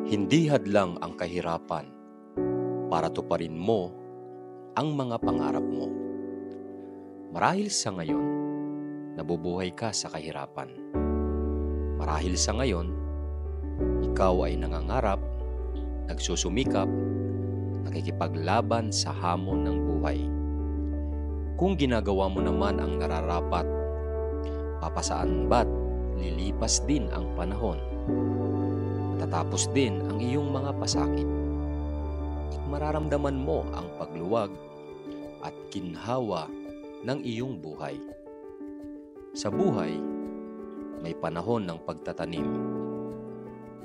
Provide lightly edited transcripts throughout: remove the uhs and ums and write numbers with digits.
Hindi hadlang ang kahirapan para tuparin mo ang mga pangarap mo. Marahil sa ngayon, nabubuhay ka sa kahirapan. Marahil sa ngayon, ikaw ay nangangarap, nagsusumikap, nakikipaglaban sa hamon ng buhay. Kung ginagawa mo naman ang nararapat, papasaan ba't lilipas din ang panahon? Matatapos din ang iyong mga pasakit. Mararamdaman mo ang pagluwag at ginhawa ng iyong buhay. Sa buhay, may panahon ng pagtatanim,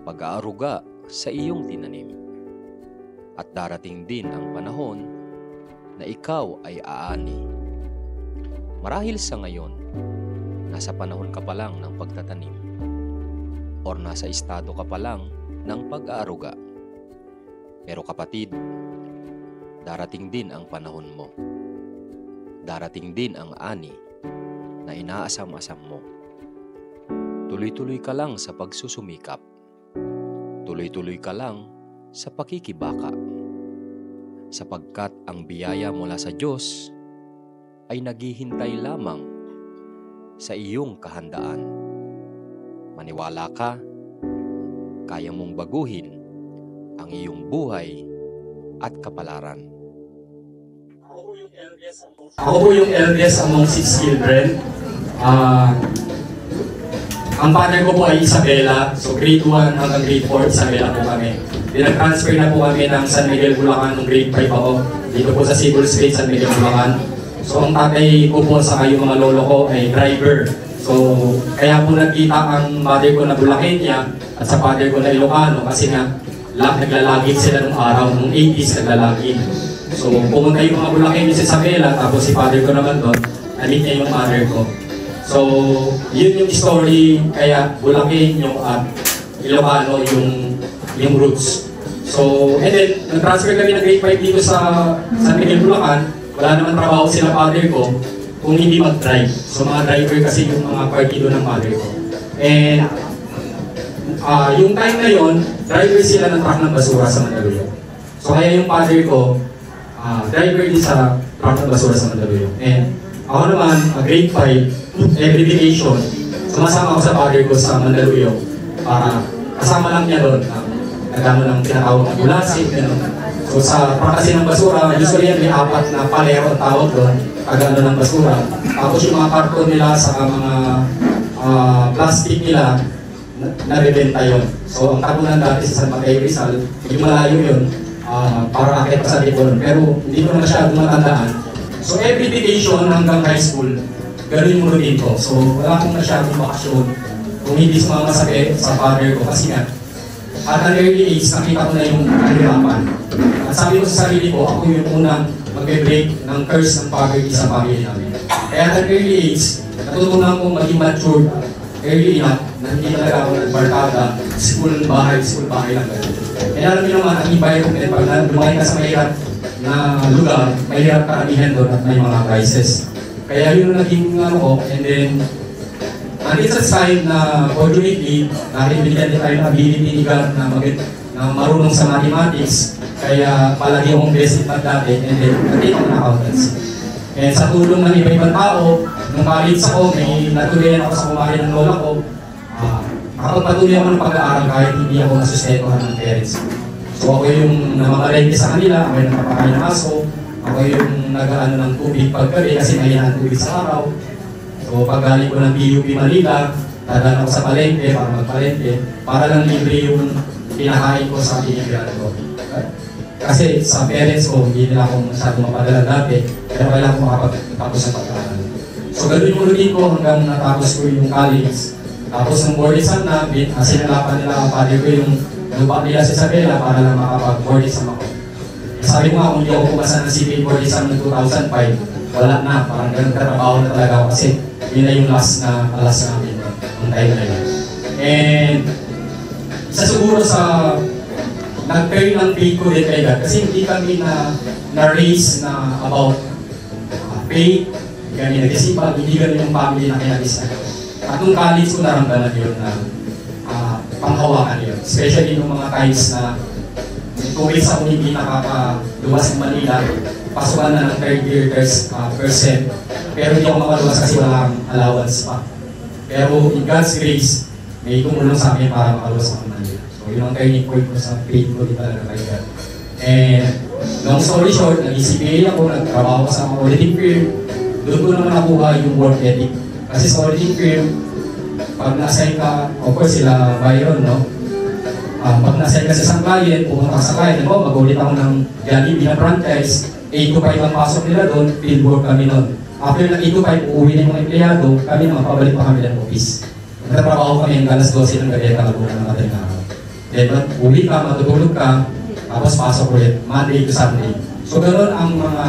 pag-aaruga sa iyong tinanim. At darating din ang panahon na ikaw ay aani. Marahil sa ngayon, nasa panahon ka pa lang ng pagtatanim or nasa estado ka pa lang ng pag-aaruga. Pero kapatid, darating din ang panahon mo. Darating din ang ani na inaasam-asam mo. Tuloy-tuloy ka lang sa pagsusumikap. Tuloy-tuloy ka lang sa pakikibaka. Sapagkat ang biyaya mula sa Diyos ay naghihintay lamang sa iyong kahandaan. Maniwala ka, kaya mong baguhin ang iyong buhay at kapalaran. Ako po yung eldest among 6 children. Ang father ko po ay Isabela. So grade 1 hanggang grade 4, Isabela po kami. Pinag-transfer na po kami ng San Miguel, Bulacan noong grade 5 ako. Dito po sa Cebu Street, San Miguel, Bulacan. So ang tatay ko po sa yung mga lolo ko ay driver. So, kaya po nagkita ang mother ko na Bulaqueña at sa father ko na Ilocano kasi nga naglalagin sila nung araw, nung 80s naglalagin. So, pumunta yung mga Bulaqueña sa Isabela, tapos si father ko naman doon, na-meet niya yung mother ko. So, yun yung story, kaya Bulaqueño at Ilocano yung roots. So, and then, nag-transfer kami ng grade 5 dito sa San Miguel, Bulacan. Wala naman trabaho sila father ko kung hindi mag-drive. So mga driver kasi yung mga partido ng mother ko. And yung time na yon, driver sila ng truck ng basura sa Mandaluyong. So kaya yung father ko, driver din sa truck ng basura sa Mandaluyong. And ako naman, grade 5, every vacation, sumasama ako sa father ko sa Mandaluyong para kasama lang niya doon. Nagano ng tinatawag na bulasik, gano'n. So sa kasi ng basura, usually yan may 4 na palero ang tawag doon, pag-ano ng basura. Tapos yung mga karton nila sa mga plastic nila, narebenta yun. So ang tapunan dati sa San Mateo Rizal, yung malayo yun, para akit pa sa Tibon. Pero hindi ko na masyadong matandaan. So every vacation hanggang high school, gano'n yung routine ko. So wala akong masyadong bakasyon. Kung hindi sumama sa father ko, kasi nga, at an early age, nakita ko na yung kahirapan. At sabi ko sa sarili ko, ako yung unang mag-break ng curse ng poverty sa family namin. Kaya at an early age, natutunan kong maging mature early enough na hindi talaga ako nagbarkada, school bahay lang. Kaya alam niyo naman, ang environment, pag lumaki ka sa mahirap na lugar, mahirap karamihan doon at may mga crisis. Kaya yun ang naging ko, and then, it's a sign na fortunately, binigyan din tayo ng ability ni God na marunong sa mathematics. Kaya palagi akong blessed pa dati, and then nandito ako ng accountancy. And sa tulong ng iba-ibang tao, nung college ako, may natuloyan ako sa kumari ng lola ko. Nakapagpatuloy ako ng pag-aaral kahit hindi ako nasustentuhan ng parents. So ako yung namamalengke sa kanila, ako yung napapakain ng aso, ako yung nag-ano ng tubig paggabi kasi mahina ang tubig sa araw. So pag galing ko ng PUP Manila, dadaan ako sa palengke para magpalengke, para lang libre yung pinakain ko sa pinagyan ko. Kasi sa parents ko, hindi nila ako masyadong mapadala dati, pero kailangan ko makapagtapos sa pag-aaral. So gano'n yung routine ko hanggang natapos ko yung college. Tapos ng board exam na, sinalapan nila ang father ko yung lupa nila sa Isabela para lang makapag-board exam ako. Sabi ko nga, kung hindi ako pumasa ng CPA board exam ng 2005, wala na, parang ganun katrabaho na talaga ako kasi yun na yung last namin ng time na yun. And isa siguro sa nag-turn ng faith ko din kay God kasi hindi kami na-raise na about faith, kami nag-isipan, hindi ganun yung family na kinalisa. At nung college ko naramdaman yun na panghawakan yun. Especially nung mga times na kung isa kung hindi nakakaluwas ng Manila, pasukan na ng third year percent. Pero hindi ako makaluwas kasi walang allowance pa. Pero in God's grace, may tumulong sa akin para makaluwas ng Manila. So yun ang turning point ko sa faith ko din talaga kay God. And long story short, nag-CPA ako, nagtrabaho ko sa mga auditing firm. Doon ko naman nakuha yung work ethic. Kasi sa auditing firm, pag na-assign ka, of course sila Byron, no? Pag na-assign ka sa isang client, pumunta ka sa client, mag-audit ako ng Jollibee na franchise, 8 to 5 ang pasok nila doon, field work kami noon. After ng 8 to 5, uuwi na yung mga empleyado, kami naman pabalik pa kami ng office. Nagtatrabaho kami hanggang alas 12 ng gabi at talaga ng madaling araw. Then, uwi ka, matutulog ka, tapos pasok ulit, Monday to Sunday. So, ganoon ang mga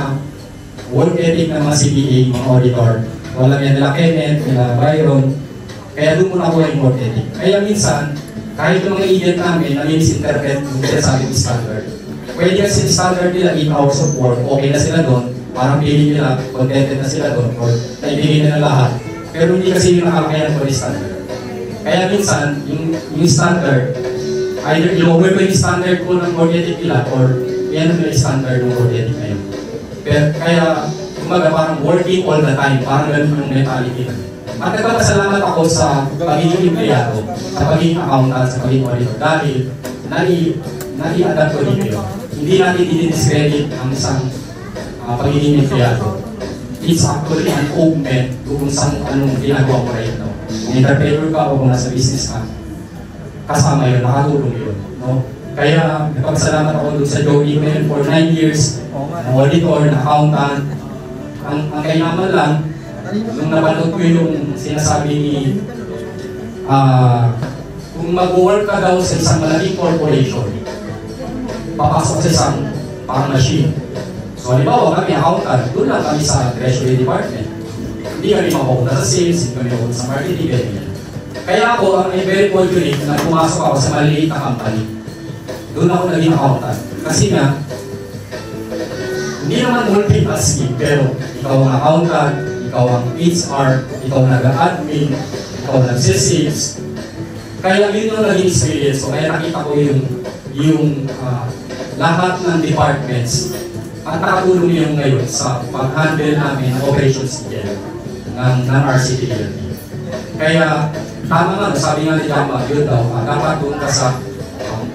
work ethic ng mga CPA, mga auditor. Walang yan nila Kenneth, nila Byron. Kaya doon muna ako yung work ethic. Kaya minsan, kahit yung mga agent namin, nami-misinterpret yung sinasabi ng standard. Pwede kasi standard nila 8 hours of work, okay na sila doon, parang pili nila, contented na sila doon, or naibigay nila lahat. Pero hindi kasi yung nakakayanan ko yung standard. Kaya minsan, yung standard, either i-over ko yung standard ko ng work ethic nila, or yan ang yung standard ng work ethic na yun. Pero kaya, kumaga parang working all the time, parang ganun yung mentality na. At nagpapasalamat ako sa pagiging empleyado, sa pagiging accountant, sa pagiging auditor, dahil nai-adapt ko dito yun. Hindi natin i-discredit ang isang pagiging empleyado. It's actually an open kung saan anong ginagawa ko right now. Kung interpreter ka o kung nasa business ka, kasama yun, nakatulong yun. No? Kaya nagpapasalamat ako dun sa Joey ko yun for 9 years, na auditor, na accountant. Ang kainaman lang, nung napanood ko yung sinasabi ni kung mag-work ka daw sa isang malaking corporation, papasok sa isang parang machine. So, halimbawa kami accountant, doon lang kami sa treasury department. Hindi kami mapupunta sa sales, hindi kami mapupunta sa marketing, ganyan. Kaya ako, ang very fortunate na pumasok ako sa maliliit na company. Doon ako naging accountant. Kasi nga, hindi naman multitasking, pero ikaw ang accountant, ikaw ang HR, ikaw ang nag-admin, ikaw ang nag-sales. Kaya yun yung naging experience ko. Kaya nakita ko yung lahat ng departments at nakatulong yung ngayon sa pag-handle namin ng operations ng RCTLP. Kaya tama nga, sabi nga ni Jamba, yun daw, dapat doon ka sa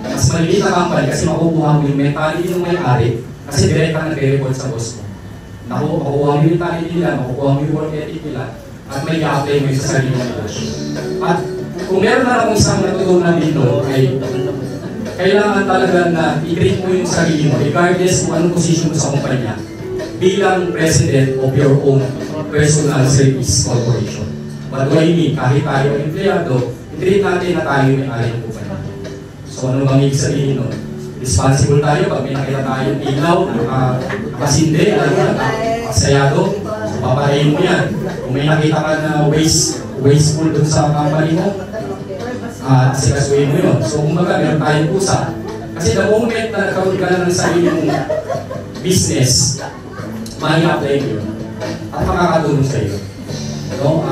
mas maliliit na company kasi makukuha mo yung mentality ng may-ari kasi direct ka nagre-report sa boss mo. Makukuha mo yung mentality nila, makukuha mo yung work ethic nila, at may i-apply mo yung sa sarili ng negosyo. At kung meron na akong isang natutunan dito, ay kailangan talaga na i-treat mo yung sarili mo, regardless kung anong position mo sa kumpanya, bilang president of your own personal service corporation. What do I mean? Kahit tayo ang empleyado, i-treat natin na tayo may ari ng kumpanya. So ano bang ibig sabihin nun? Responsible tayo pag may nakita tayong ilaw, nakasinde, nakasayado, so paparayin mo yan. Kung may nakita ka na wasteful dun sa company mo, asikasuhin mo yun. So kumbaga, meron tayong pusa. Kasi the moment na nagkaroon ka na ng sarili mong business, ma-i-apply mo yun at makakatulong sa iyo. No?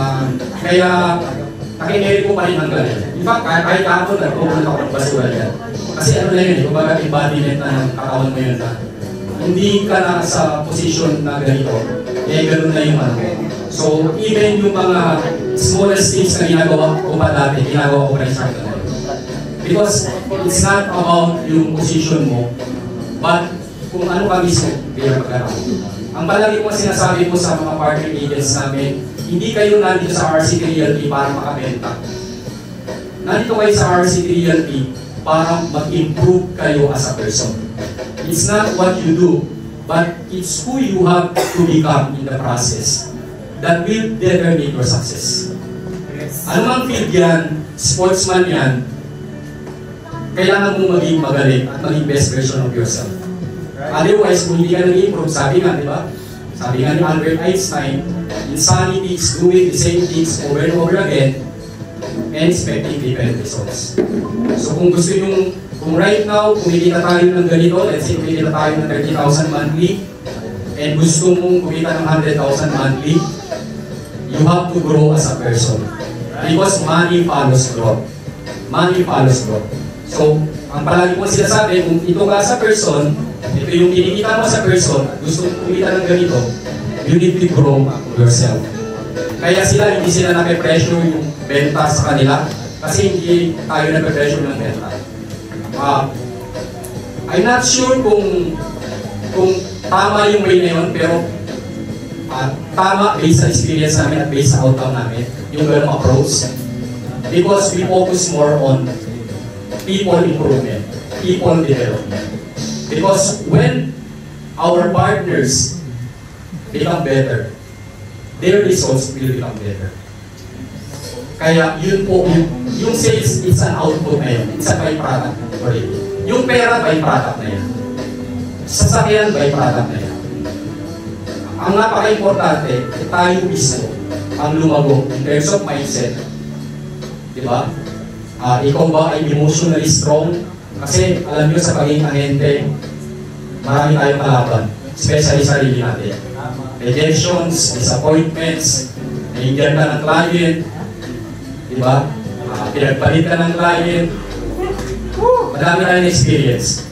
Kaya, nakineri ko pa rin hanggang yan. In fact, kahit ako, nagpupunta ako ng basura yan. Kasi ano lang yun, kumbaga embodiment na ng katawan mo yun na hindi ka na sa posisyon na ganito, eh ganun na yung ano. So, even yung mga smallest things na ginagawa ko pa dati, ginagawa ko pa rin sa akin. Because it's not about yung position mo, but kung ano ka mismo bilang pagkakaroon. Ang palagi ko sinasabi ko sa mga partner agents namin, hindi kayo nandito sa RCT Realty para makabenta. Nandito kayo sa RCT Realty para mag-improve kayo as a person. It's not what you do, but it's who you have to become in the process that will determine your success. Ano mang field yan, sportsman yan, kailangan mong maging magaling at maging best version of yourself. Otherwise, kung hindi ka nag-improve, sabi nga, di ba? Sabi nga ni Albert Einstein, insanity is doing the same things over and over again and expecting different results. So kung gusto nyo, kung right now, kumikita tayo ng ganito, let's say kumikita tayo ng 30,000 monthly, and gusto mong kumita ng 100,000 monthly, you have to grow as a person. Because money follows growth. Money follows growth. So, ang palagi ko sinasabi, kung ito ka sa person, ito yung kinikita mo sa person, at gusto mong kumita ng ganito, you need to grow yourself. Kaya hindi sila nape-pressure yung benta sa kanila, kasi hindi tayo nape-pressure ng benta. I'm not sure kung tama yung way na yun, pero tama based sa experience namin at based sa outcome namin, yung ganong approach. Because we focus more on people improvement, people development. Because when our partners become better, their results will become better. Kaya yun po, yung sales, it's an output na yun. It's a byproduct. Yung pera, byproduct na yan. Sasakyan, byproduct na yan. Ang napaka-importante, tayo mismo ang lumago in terms of mindset. Diba? Ikaw ba ay emotionally strong? Kasi alam nyo sa pagiging ahente, marami tayong kalaban, especially sa sarili natin. Rejections, disappointments, naiindihan ka ng client, diba? Pinagpalit ka ng client, madami tayong experience.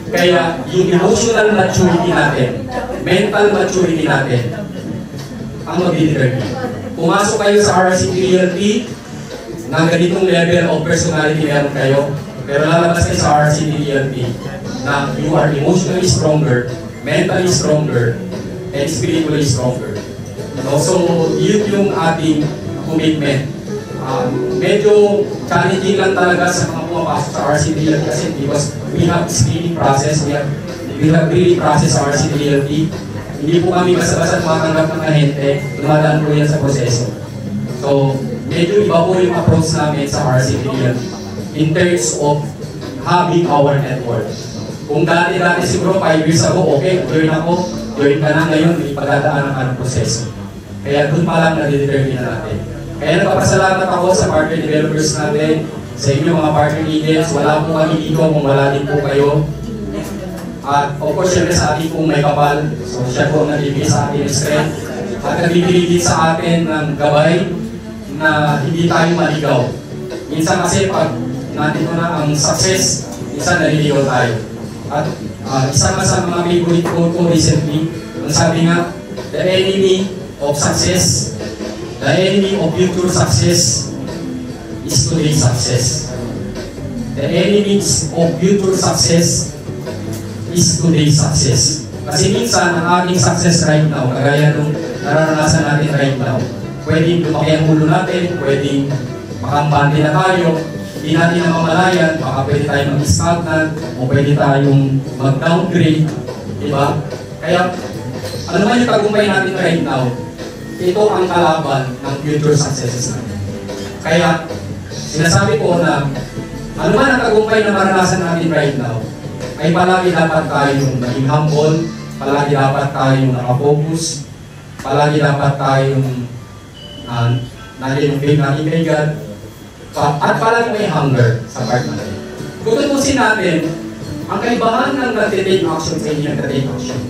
Kaya yung emotional maturity natin, mental maturity natin, ang mag-determine. Pumasok kayo sa RCT Realty, na ganitong level of personality meron kayo, pero lalabas kayo sa RCT Realty na you are emotionally stronger, mentally stronger, and spiritually stronger. So, yun yung ating commitment. Medyo challenging lang talaga sa mga pumapasok sa RCT Realty kasi because we have screening process, we have really process sa RCT Realty. Hindi po kami basta-basta tumatanggap ng ahente, dumadaan po yan sa proseso. So, medyo iba po yung approach namin sa RCT Realty in terms of having our network. Kung dati siguro 5 years ago, okay, join ka na ngayon, ipagdadaanan ka ng proseso. Kaya doon pa lang na-determine na natin. Kaya nagpapasalamat ako sa partner developers natin, sa inyo mga partner agents, wala po kami dito kung wala din po kayo. At of course, syempre sa ating pong may kapal, so siya po ang nagbibigay sa atin ng strength at nagbibigay din sa atin ng gabay na hindi tayo maligaw. Minsan kasi pag natin na ang success, minsan naliligaw tayo. At isa nga sa mga favorite quote ko recently, ang sabi nga, the enemy of success, the enemy of future success is today's success. The enemy of future success is today's success. Kasi minsan, ang ating success right now, kagaya nung nararanasan natin right now, pwedeng lumaki ang ulo natin, pwedeng makampante na tayo, hindi natin namamalayan, baka pwede tayong mag-stagnant, o pwede tayong mag-downgrade, di ba? Kaya, ano man yung tagumpay natin right now, ito ang kalaban ng future successes natin. Kaya, sinasabi ko na, ano man ang tagumpay na maranasan natin right now, ay palagi dapat tayong maging humble, palagi dapat tayong nakafocus, palagi dapat tayong natin yung faith natin kay God, at palagi may hunger sa part natin. Kung tutusin natin, ang kaibahan ng nag-take action sa hindi nag-take action,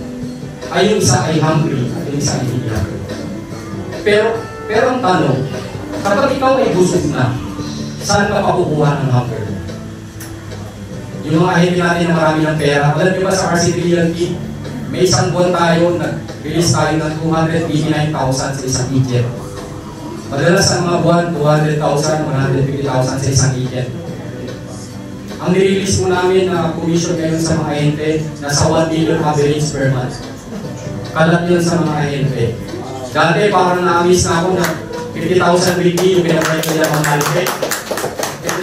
ay yung isa ay hungry at yung isa ay hindi hungry. Pero ang tanong, kapag ikaw ay busog na, saan ka pakukuha ng hunger? Yung mga ahente natin na marami ng pera, alam niyo ba sa RCT Realty, may isang buwan tayo, nag-release tayo ng 289,000 sa isang agent. Madalas ang mga buwan, 200,000, 150,000 sa isang agent. Ang nirelease mo namin na commission ngayon sa mga ahente, nasa 1 million average per month. Kalat yun sa mga ahente. Dati parang na-amaze na ako na 50,000 weekly yung pinapay ko nila mga ahente.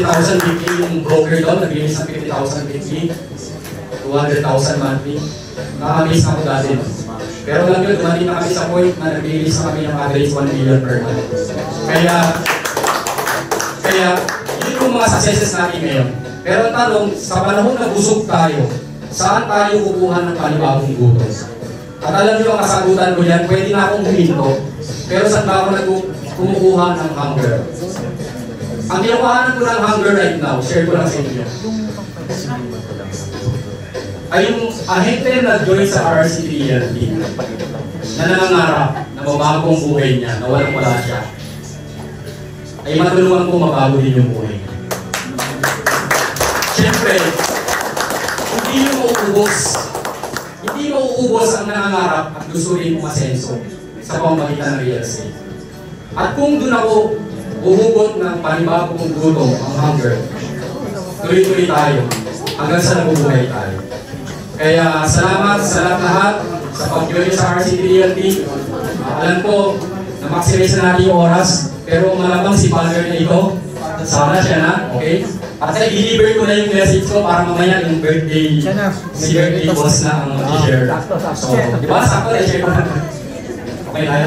50,000 weekly yung broker doon, nag-release ng 50,000 weekly, 200,000 monthly. Na-amaze na ako dati. Pero alam nyo, dumating na kami sa point na nag-release na kami ng average 1 million per month. Kaya, yun yung mga successes natin ngayon. Pero ang tanong, sa panahon na busog tayo, saan tayo kukuha ng panibagong gutom? At alam nyo ang kasagutan ko yan, pwede na akong huminto, pero saan ba ako kumukuha ng hunger? Ang kinukuhanan ko ng hunger right now, share ko lang sa inyo, ay yung ahente na join sa RCT Realty na nangangarap na mabago ang buhay niya, na walang-wala siya, ay matulungan ko mabago din yung buhay niya. Siyempre, siyempre, hindi nyo mauubos. Hindi mauubos ang nangangarap at gusto rin umasenso sa pamamagitan ng real estate. At kung doon ako huhugot ng panibagong gutom, ang hunger, tuloy-tuloy tayo hanggang sa nabubuhay tayo. Kaya salamat sa lahat sa pag-join sa RCT Realty. Alam ko na maximize na natin yung oras, pero malamang si Father na ito, sana siya na, okay? At i-deliver ko na yung message ko para mamaya yung birthday, si birthday boss na ang mag-share. So, di ba? Sakto na i-share ko na. Okay, tayo.